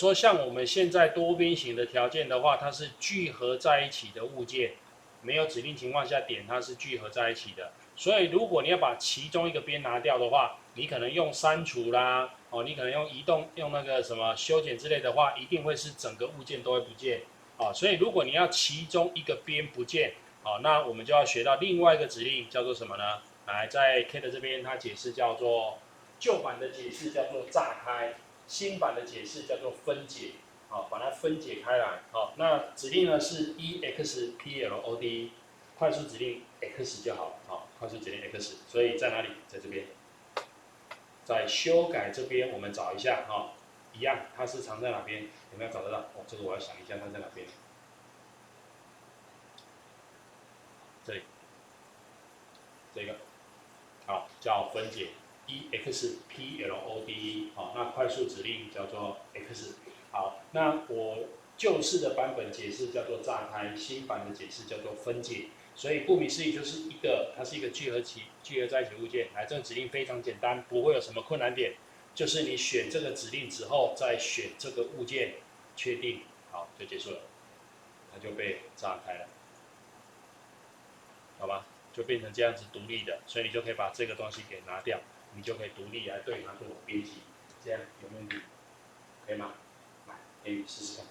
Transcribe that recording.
说像我们现在多边形的条件的话，它是聚合在一起的物件，没有指令情况下点它是聚合在一起的。所以如果你要把其中一个边拿掉的话，你可能用删除啦，哦，你可能用移动，用那个什么修剪之类的话，一定会是整个物件都会不见。啊，所以如果你要其中一个边不见，好，那我们就要学到另外一个指令，叫做什么呢？来，在 K 的这边，它解释叫做旧版的解释叫做炸开，新版的解释叫做分解。好，把它分解开来。好，那指令呢是 EXPLOD，快速指令 X 就好。好，快速指令 X，所以在哪里？在这边。在修改这边，我们找一下哈，一样，它是藏在哪边？有没有找得到？哦，这个我要想一下，它在哪边？这里，这个，好，叫分解 EXPLOD。好，那快速指令叫做 X。好，那我旧式的版本解释叫做炸开，新版的解释叫做分解。所以顾名思义，就是它是一个聚合在一起的物件。来，这个指令非常简单，不会有什么困难点。就是你选这个指令之后，再选这个物件，确定，好，就结束了，它就被炸开了，好吧？就变成这样子独立的，所以你就可以把这个东西给拿掉，你就可以独立来对它做编辑，这样有没有问题？可以吗？来，可以试试看。